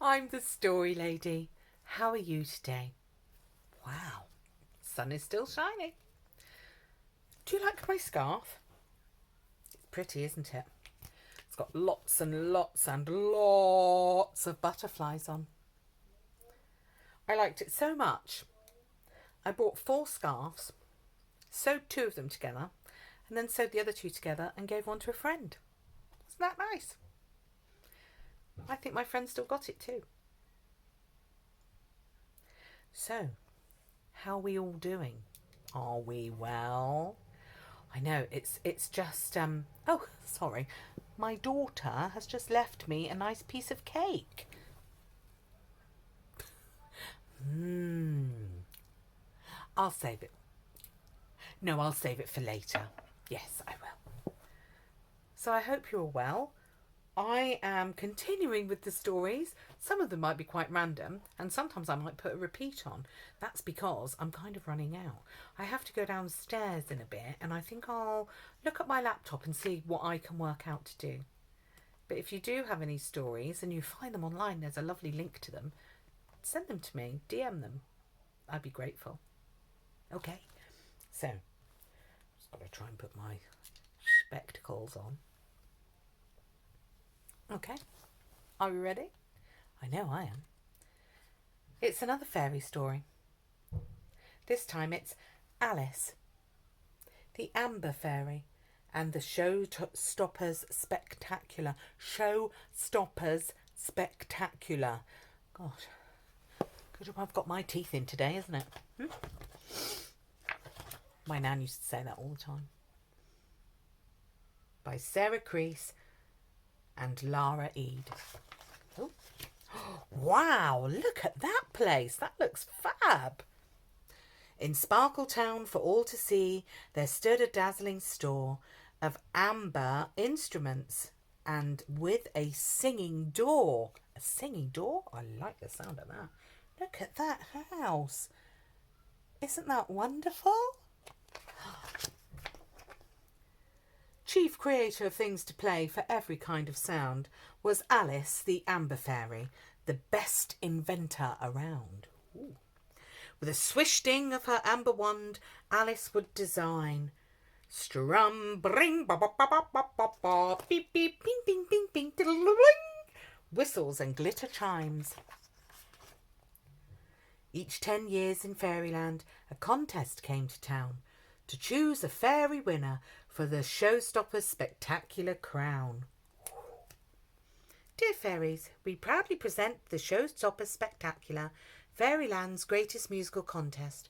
I'm the story lady. How are you today? Wow, sun is still shining. Do you like my scarf? It's pretty, isn't it? It's got lots and lots and lots of butterflies on. I liked it so much. I bought 4 scarves, sewed 2 of them together, and then sewed the other 2 together and gave one to a friend. Isn't that nice? I think my friend still got it too. So, how are we all doing? Are we well? I know it's just oh, sorry. My daughter has just left me a nice piece of cake. I'll save it. No, I'll save it for later. Yes, I will. So I hope you're well. I am continuing with the stories. Some of them might be quite random, and sometimes I might put a repeat on. That's because I'm kind of running out. I have to go downstairs in a bit, and I think I'll look at my laptop and see what I can work out to do. But if you do have any stories and you find them online, there's a lovely link to them, send them to me, DM them. I'd be grateful. Okay, so just got to try and put my spectacles on. Okay, are we ready? I know I am. It's another fairy story. This time it's Alice, the Amber Fairy, and the Showstoppers Spectacular. Showstoppers Spectacular. God, good job I've got my teeth in today, isn't it? My nan used to say that all the time. By Sarah Creese and Lara Eade. Oh. Wow, look at that place. That looks fab. In Sparkletown, for all to see, there stood a dazzling store of amber instruments and with a singing door. A singing door? I like the sound of that. Look at that house. Isn't that wonderful? Chief creator of things to play for every kind of sound was Alice the Amber Fairy, the best inventor around. Ooh. With a swish ding of her amber wand, Alice would design strum, bring, ba ba ba ba ba ba ba, beep beep, ping ping ping ping, diddle bling, whistles and glitter chimes. Each 10 years in Fairyland, a contest came to town to choose a fairy winner for the Showstoppers Spectacular crown. Dear fairies, we proudly present the Showstoppers Spectacular, Fairyland's greatest musical contest.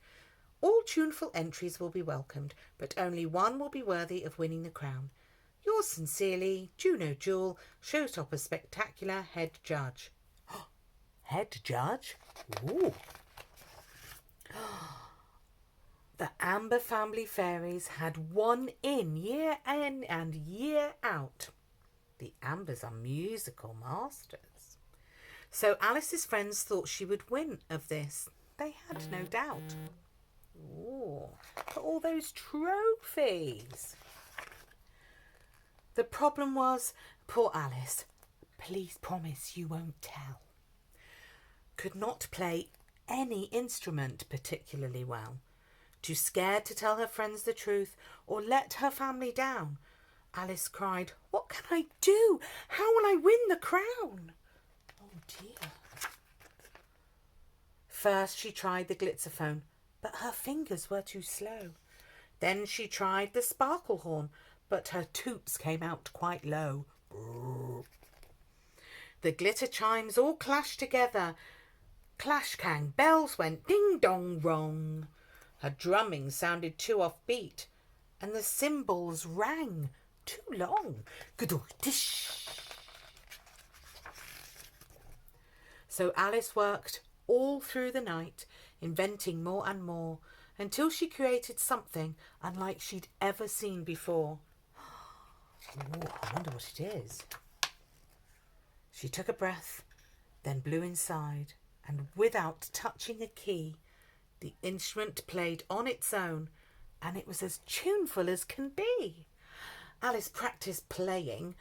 All tuneful entries will be welcomed, but only one will be worthy of winning the crown. Yours sincerely, Juno Jewel, Showstoppers Spectacular Head Judge. Head Judge? Ooh. The Amber family fairies had one year in and year out. The Ambers are musical masters. So Alice's friends thought she would win of this. They had no doubt. Ooh, look at all those trophies. The problem was, poor Alice, please promise you won't tell, could not play any instrument particularly well. Too scared to tell her friends the truth or let her family down, Alice cried, "What can I do? How will I win the crown?" Oh dear. First she tried the glitterphone, but her fingers were too slow. Then she tried the sparkle horn, but her toots came out quite low. The glitter chimes all clashed together. Clash clang, bells went ding dong rong. Her drumming sounded too offbeat, and the cymbals rang too long. Dish. So Alice worked all through the night, inventing more and more, until she created something unlike she'd ever seen before. Ooh, I wonder what it is. She took a breath, then blew inside, and without touching a key, the instrument played on its own, and it was as tuneful as can be. Alice practised playing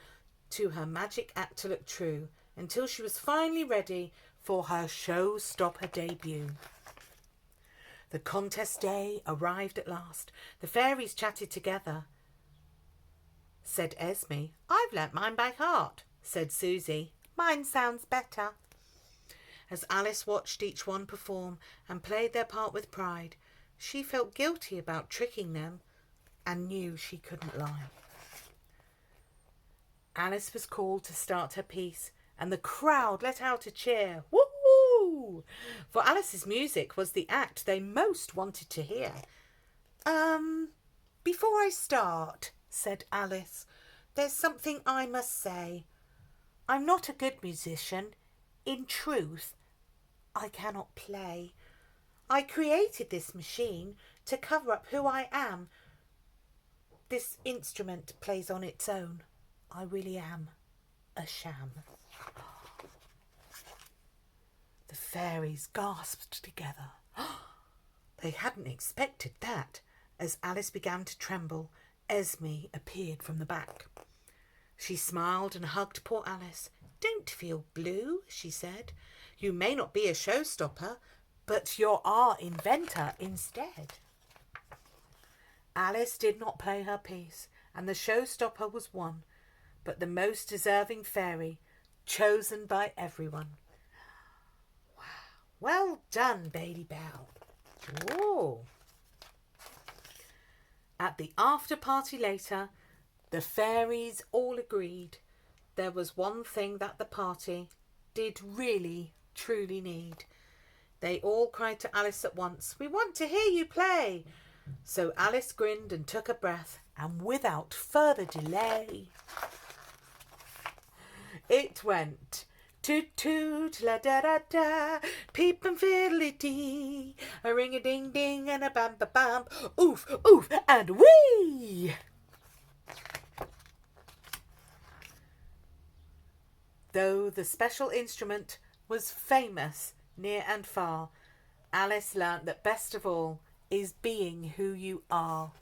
to her magic act to look true until she was finally ready for her showstopper debut. The contest day arrived at last. The fairies chatted together. Said Esme. "I've learnt mine by heart," said Susie. "Mine sounds better." As Alice watched each one perform and played their part with pride, she felt guilty about tricking them and knew she couldn't lie. Alice was called to start her piece, and the crowd let out a cheer. Woo-hoo! For Alice's music was the act they most wanted to hear. Before I start," said Alice, "there's something I must say. I'm not a good musician. In truth, I cannot play. I created this machine to cover up who I am. This instrument plays on its own. I really am a sham." The fairies gasped together. They hadn't expected that. As Alice began to tremble, Esme appeared from the back. She smiled and hugged poor Alice. "Don't feel blue," she said. "You may not be a showstopper, but you're our inventor instead." Alice did not play her piece, and the showstopper was won, but the most deserving fairy, chosen by everyone. Wow. Well done, Bailey Bell. Whoa. At the after party later, the fairies all agreed there was one thing that the party did really, truly need. They all cried to Alice at once, "We want to hear you play." So Alice grinned and took a breath, and without further delay, it went toot toot la da da da, peep and fiddly dee, a ring a ding ding and a bam ba bam, oof oof and wee. Though the special instrument was famous near and far, Alice learnt that best of all is being who you are.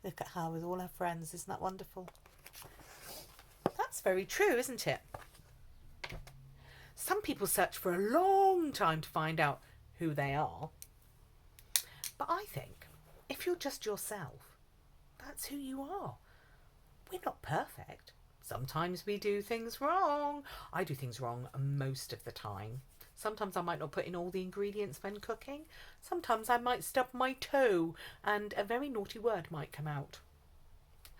Look at her with all her friends. Isn't that wonderful? That's very true, isn't it? Some people search for a long time to find out who they are. But I think if you're just yourself, that's who you are. We're not perfect. Sometimes we do things wrong. I do things wrong most of the time. Sometimes I might not put in all the ingredients when cooking. Sometimes I might stub my toe and a very naughty word might come out.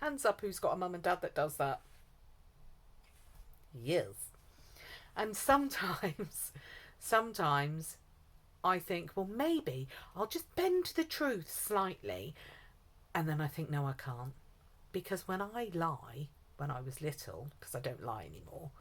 Hands up who's got a mum and dad that does that. Yes. And sometimes I think, well, maybe I'll just bend the truth slightly. And then I think, no, I can't. Because when I lie, when I was little, because I don't lie anymore,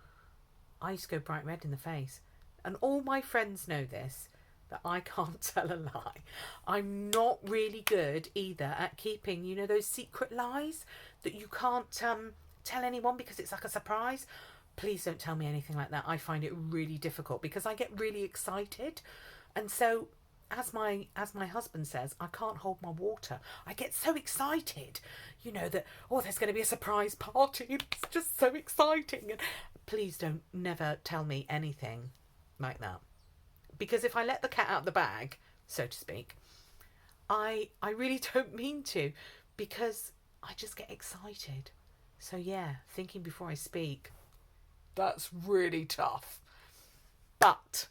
I used to go bright red in the face. And all my friends know this, that I can't tell a lie. I'm not really good either at keeping, you know, those secret lies that you can't tell anyone because it's like a surprise. Please don't tell me anything like that. I find it really difficult because I get really excited. And so, as my husband says, I can't hold my water. I get so excited, you know, that, oh, there's going to be a surprise party. It's just so exciting. And please don't never tell me anything like that. Because if I let the cat out of the bag, so to speak, I really don't mean to, because I just get excited. So yeah, thinking before I speak, that's really tough. But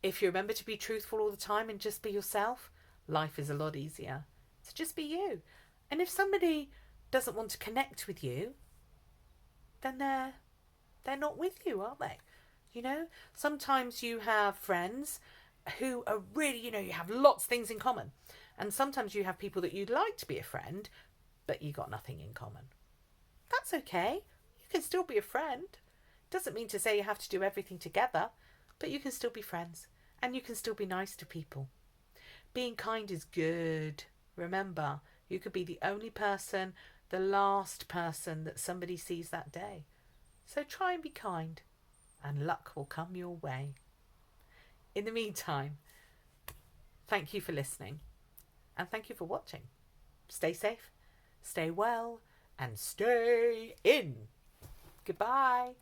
if you remember to be truthful all the time and just be yourself, life is a lot easier. So just be you. And if somebody doesn't want to connect with you, then they're not with you, are they? You know, sometimes you have friends who are really, you know, you have lots of things in common. And sometimes you have people that you'd like to be a friend, but you got nothing in common. That's okay. You can still be a friend. Doesn't mean to say you have to do everything together, but you can still be friends and you can still be nice to people. Being kind is good. Remember, you could be the only person, the last person that somebody sees that day. So try and be kind and luck will come your way. In the meantime, thank you for listening and thank you for watching. Stay safe, stay well, and stay in. Goodbye.